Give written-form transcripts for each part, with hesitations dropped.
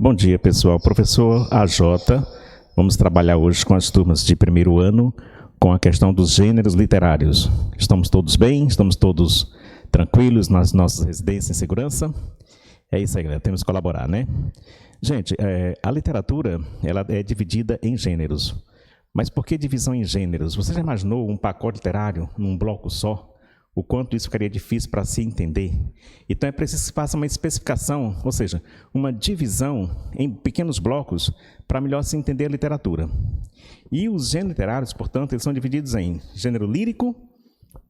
Bom dia, pessoal. Professor AJ, vamos trabalhar hoje com as turmas de primeiro ano, com a questão dos gêneros literários. Estamos todos bem? Estamos todos tranquilos nas nossas residências em segurança? É isso aí, galera. Temos que colaborar, né? Gente, a literatura ela é dividida em gêneros. Mas por que divisão em gêneros? Você já imaginou um pacote literário num bloco só? O quanto isso ficaria difícil para se entender. Então é preciso que se faça uma especificação, ou seja, uma divisão em pequenos blocos para melhor se entender a literatura. E os gêneros literários, portanto, eles são divididos em gênero lírico,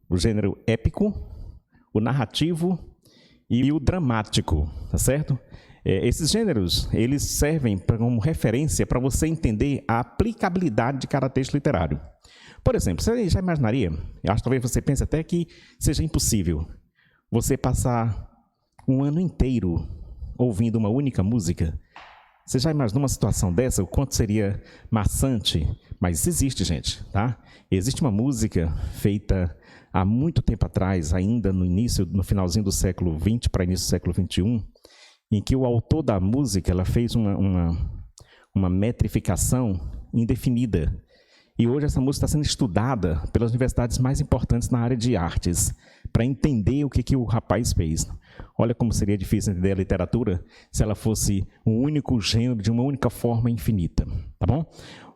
o gênero épico, o narrativo e o dramático, tá certo? Esses gêneros, eles servem como referência para você entender a aplicabilidade de cada texto literário. Por exemplo, você já imaginaria, eu acho que talvez você pense até que seja impossível, você passar um ano inteiro ouvindo uma única música? Você já imaginou uma situação dessa, o quanto seria maçante? Mas existe, gente, tá? Existe uma música feita há muito tempo atrás, ainda no finalzinho do século XX para início do século XXI, em que o autor da música ela fez uma metrificação indefinida. E hoje essa música está sendo estudada pelas universidades mais importantes na área de artes, para entender o que o rapaz fez. Olha como seria difícil entender a literatura se ela fosse um único gênero de uma única forma infinita, tá bom?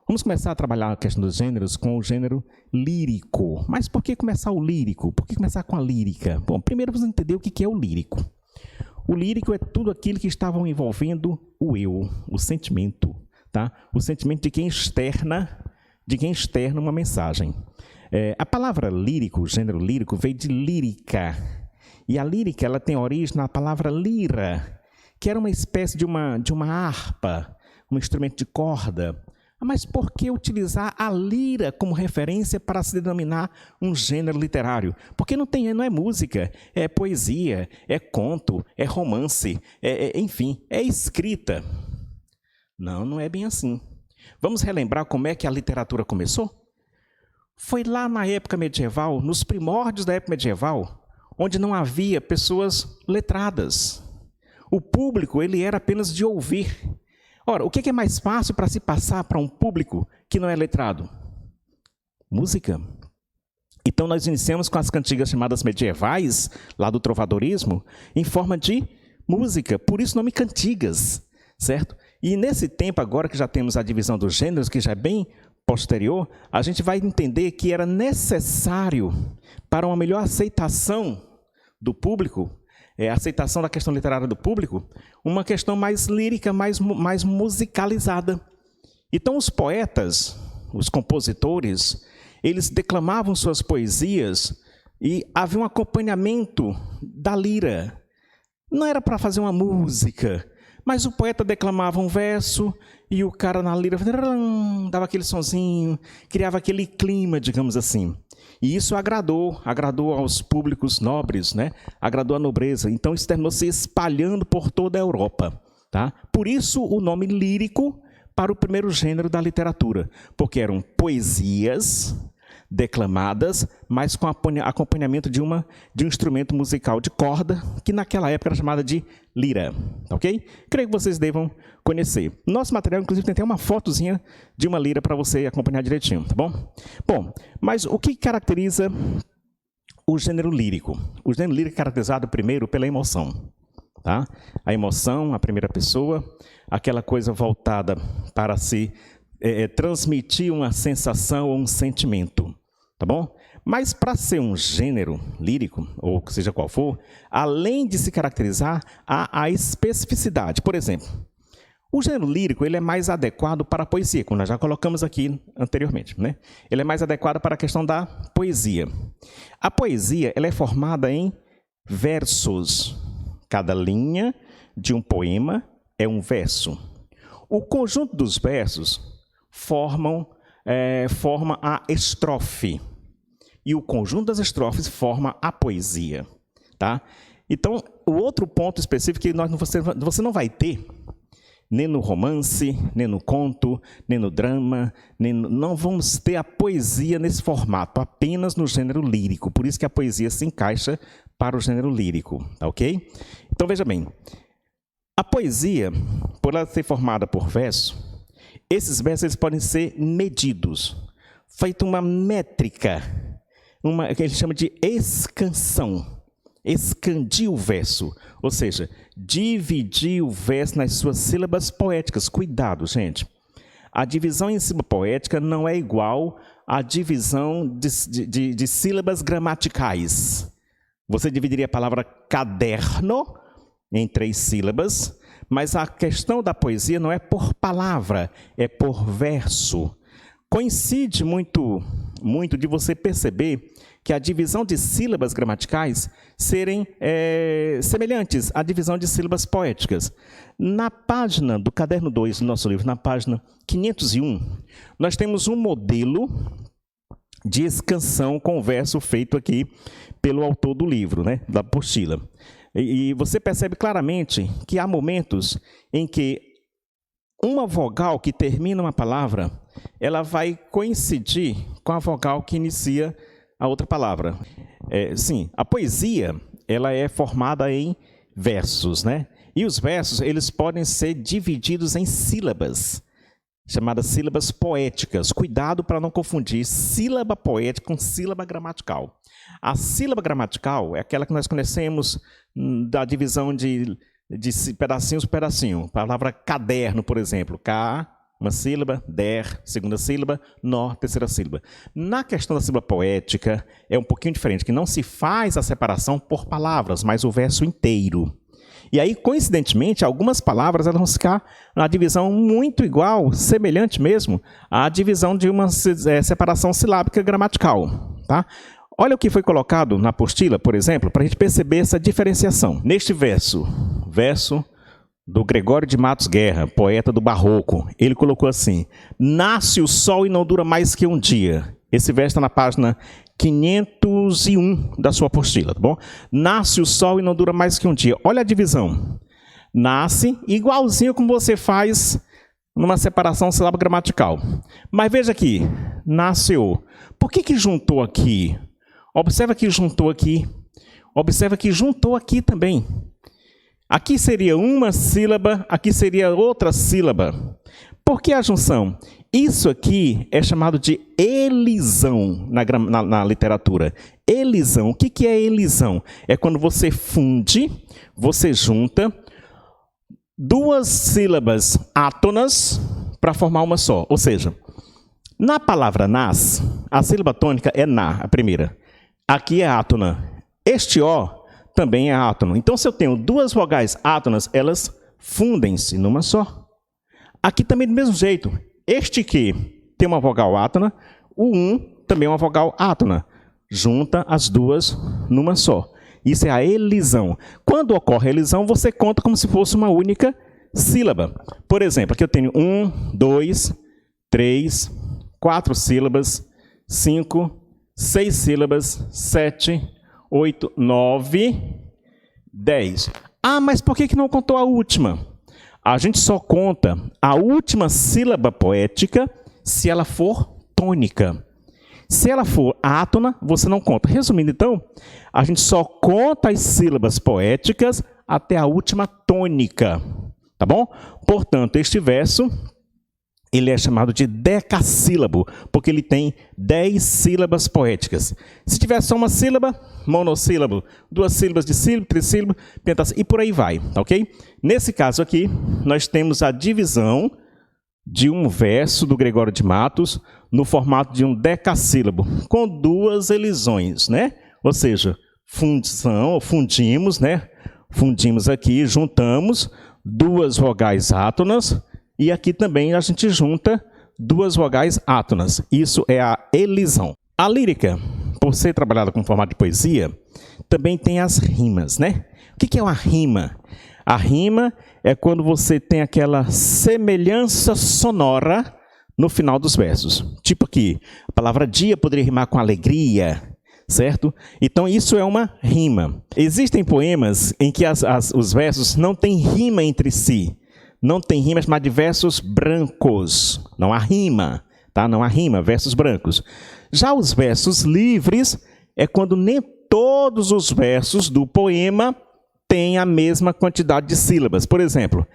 Vamos começar a trabalhar a questão dos gêneros com o gênero lírico. Mas por que começar o lírico? Por que começar com a lírica? Bom, primeiro vamos entender o que é o lírico. O lírico é tudo aquilo que estava envolvendo o eu, o sentimento, tá? O sentimento de quem externa uma mensagem. A palavra lírico, o gênero lírico, veio de lírica. E a lírica ela tem origem na palavra lira, que era uma espécie de uma harpa, um instrumento de corda. Mas por que utilizar a lira como referência para se denominar um gênero literário? Porque não é música, é poesia, é conto, é romance, enfim, é escrita. Não é bem assim. Vamos relembrar como é que a literatura começou? Foi lá na época medieval, nos primórdios da época medieval, onde não havia pessoas letradas. O público ele era apenas de ouvir. Ora, o que é mais fácil para se passar para um público que não é letrado? Música. Então nós iniciamos com as cantigas chamadas medievais, lá do trovadorismo, em forma de música, por isso o nome cantigas, certo? E nesse tempo, agora que já temos a divisão dos gêneros, que já é bem posterior, a gente vai entender que era necessário, para uma melhor aceitação do público, a aceitação da questão literária do público, uma questão mais lírica, mais musicalizada. Então, os poetas, os compositores, eles declamavam suas poesias e havia um acompanhamento da lira. Não era para fazer uma música, mas o poeta declamava um verso e o cara na lira dava aquele sonzinho, criava aquele clima, digamos assim. E isso agradou aos públicos nobres, né? Agradou a nobreza. Então isso terminou se espalhando por toda a Europa, tá? Por isso o nome lírico para o primeiro gênero da literatura, porque eram poesias declamadas, mas com acompanhamento de um instrumento musical de corda, que naquela época era chamada de lira, ok? Creio que vocês devam conhecer. Nosso material, inclusive, tem até uma fotozinha de uma lira para você acompanhar direitinho, tá bom? Bom, mas o que caracteriza o gênero lírico? O gênero lírico é caracterizado primeiro pela emoção, tá? A emoção, a primeira pessoa, aquela coisa voltada para se transmitir uma sensação ou um sentimento. Tá bom? Mas para ser um gênero lírico, ou seja qual for, além de se caracterizar, há a especificidade. Por exemplo, o gênero lírico ele é mais adequado para a poesia, como nós já colocamos aqui anteriormente, né? Ele é mais adequado para a questão da poesia. A poesia ela é formada em versos. Cada linha de um poema é um verso. O conjunto dos versos forma a estrofe. E o conjunto das estrofes forma a poesia, tá? Então, o outro ponto específico que você não vai ter, nem no romance, nem no conto, nem no drama, não vamos ter a poesia nesse formato, apenas no gênero lírico. Por isso que a poesia se encaixa para o gênero lírico, tá ok? Então, veja bem, A poesia, por ela ser formada por verso, esses versos eles podem ser medidos, feita uma métrica, que ele chama de escansão. Excandir o verso, ou seja, dividir o verso nas suas sílabas poéticas. Cuidado, gente. A divisão em sílaba poética não é igual à divisão de sílabas gramaticais. Você dividiria a palavra caderno em 3 sílabas, mas a questão da poesia não é por palavra, é por verso. Coincide muito de você perceber que a divisão de sílabas gramaticais serem semelhantes à divisão de sílabas poéticas. Na página do caderno 2 do nosso livro, na página 501, nós temos um modelo de escansão com verso feito aqui pelo autor do livro, né, da apostila. E você percebe claramente que há momentos em que uma vogal que termina uma palavra, ela vai coincidir com a vogal que inicia a outra palavra. Sim, a poesia, ela é formada em versos, né? E os versos, eles podem ser divididos em sílabas, chamadas sílabas poéticas. Cuidado para não confundir sílaba poética com sílaba gramatical. A sílaba gramatical é aquela que nós conhecemos da divisão de pedacinhos por pedacinho. A palavra caderno, por exemplo, K, uma sílaba, der, segunda sílaba, nó, terceira sílaba. Na questão da sílaba poética, é um pouquinho diferente, que não se faz a separação por palavras, mas o verso inteiro. E aí, coincidentemente, algumas palavras elas vão ficar na divisão muito igual, semelhante mesmo, à divisão de uma separação silábica gramatical. Tá? Olha o que foi colocado na apostila, por exemplo, para a gente perceber essa diferenciação. Neste verso do Gregório de Matos Guerra, poeta do Barroco, ele colocou assim: nasce o sol e não dura mais que um dia. Esse verso está na página 501 da sua apostila, tá bom? Nasce o sol e não dura mais que um dia. Olha a divisão. Nasce igualzinho como você faz numa separação sílaba gramatical. Mas veja aqui, nasceu. Por que juntou aqui? Observa que juntou aqui. Observa que juntou aqui também. Aqui seria uma sílaba, aqui seria outra sílaba. Por que a junção? Isso aqui é chamado de elisão na literatura. Elisão. O que é elisão? É quando você funde, você junta 2 sílabas átonas para formar uma só. Ou seja, na palavra nas, a sílaba tônica é na, a primeira. Aqui é átona. Este O também é átono. Então, se eu tenho 2 vogais átonas, elas fundem-se numa só. Aqui também do mesmo jeito. Este Q tem uma vogal átona, o também é uma vogal átona. Junta as 2 numa só. Isso é a elisão. Quando ocorre a elisão, você conta como se fosse uma única sílaba. Por exemplo, aqui eu tenho 1, 2, 3, 4 sílabas, 5, 6 sílabas, 7, 8, 9, 10. Ah, mas por que não contou a última? A gente só conta a última sílaba poética se ela for tônica. Se ela for átona, você não conta. Resumindo, então, a gente só conta as sílabas poéticas até a última tônica. Tá bom? Portanto, este verso ele é chamado de decassílabo, porque ele tem 10 sílabas poéticas. Se tiver só uma sílaba, monossílabo, 2 sílabas de sílabo, trissílabo, pentassílabo, e por aí vai, ok? Nesse caso aqui, nós temos a divisão de um verso do Gregório de Matos no formato de um decassílabo, com 2 elisões, né? Ou seja, fundimos, né? Fundimos aqui, juntamos 2 vogais átonas, e aqui também a gente junta 2 vogais átonas. Isso é a elisão. A lírica, por ser trabalhada com formato de poesia, também tem as rimas, né? O que é uma rima? A rima é quando você tem aquela semelhança sonora no final dos versos. Tipo aqui, a palavra dia poderia rimar com alegria, certo? Então isso é uma rima. Existem poemas em que os versos não têm rima entre si. Não tem rima, é chamado de versos brancos. Não há rima, tá? Não há rima, versos brancos. Já os versos livres é quando nem todos os versos do poema tem a mesma quantidade de sílabas. Por exemplo,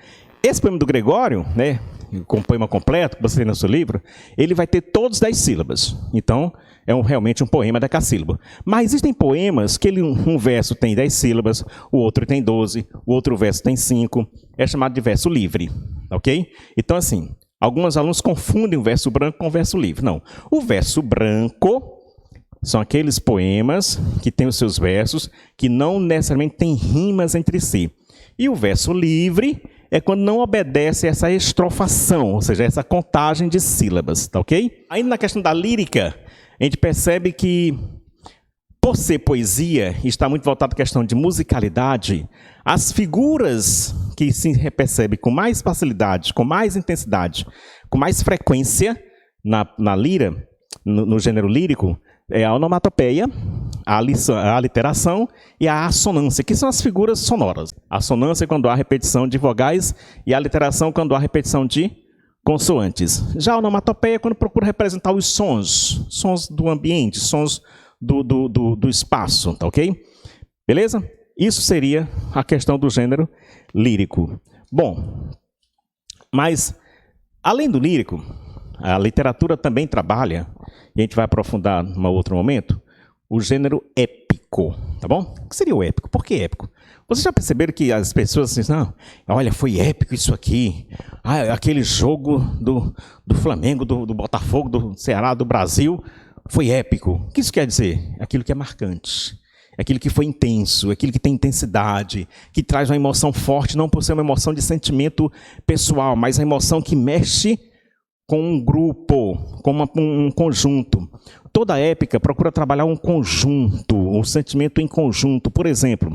esse poema do Gregório, né, com o poema completo, que você tem no seu livro, ele vai ter todos 10 sílabas. Então, é realmente um poema decassílabo. Mas existem poemas que um verso tem 10 sílabas, o outro tem 12, o outro verso tem 5. É chamado de verso livre, ok? Então, assim, alguns alunos confundem o verso branco com o verso livre. Não. O verso branco são aqueles poemas que têm os seus versos que não necessariamente têm rimas entre si. E o verso livre é quando não obedece a essa estrofação, ou seja, essa contagem de sílabas, tá ok? Ainda na questão da lírica, a gente percebe que, por ser poesia, e está muito voltado à questão de musicalidade, as figuras que se percebe com mais facilidade, com mais intensidade, com mais frequência na lira, no gênero lírico, é a onomatopeia, a aliteração e a assonância, que são as figuras sonoras. A assonância é quando há repetição de vogais e a aliteração quando há repetição de consoantes. Já a onomatopeia é quando procura representar os sons do ambiente, sons do espaço, tá ok? Beleza? Isso seria a questão do gênero lírico. Bom, mas além do lírico, a literatura também trabalha, e a gente vai aprofundar em um outro momento, o gênero épico, tá bom? O que seria o épico? Por que épico? Vocês já perceberam que as pessoas dizem, não, olha, foi épico isso aqui, aquele jogo do Flamengo, do Botafogo, do Ceará, do Brasil, foi épico. O que isso quer dizer? Aquilo que é marcante, aquilo que foi intenso, aquilo que tem intensidade, que traz uma emoção forte, não por ser uma emoção de sentimento pessoal, mas a emoção que mexe com um grupo, com um conjunto. Toda épica procura trabalhar um conjunto, um sentimento em conjunto. Por exemplo,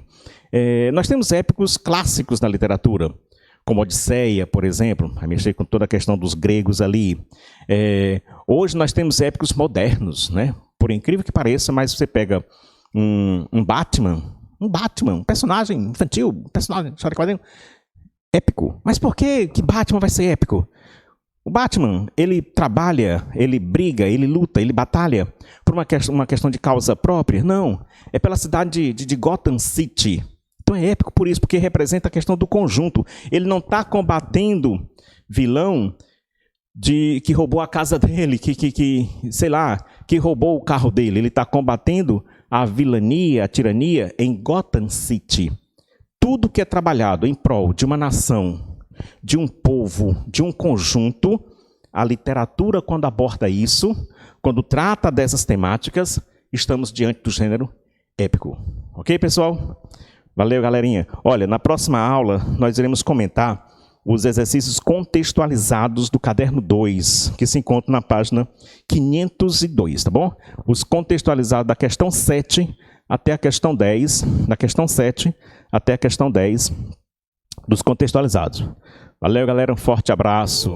nós temos épicos clássicos na literatura, como Odisseia, por exemplo, a mexer com toda a questão dos gregos ali. Hoje nós temos épicos modernos, né? Por incrível que pareça, mas você pega um Batman, um personagem infantil, um personagem de quadrinho, épico. Mas por que Batman vai ser épico? O Batman, ele trabalha, ele briga, ele luta, ele batalha por uma questão de causa própria? Não, é pela cidade de Gotham City. Então é épico por isso, porque representa a questão do conjunto. Ele não está combatendo vilão que roubou a casa dele, que roubou o carro dele. Ele está combatendo a vilania, a tirania em Gotham City. Tudo que é trabalhado em prol de uma nação, de um povo, de um conjunto, a literatura, quando aborda isso, quando trata dessas temáticas, estamos diante do gênero épico. Ok, pessoal? Valeu, galerinha. Olha, na próxima aula, nós iremos comentar os exercícios contextualizados do caderno 2, que se encontra na página 502, tá bom? Os contextualizados da questão 7 até a questão 10, da questão 7 até a questão 10, dos contextualizados. Valeu, galera. Um forte abraço.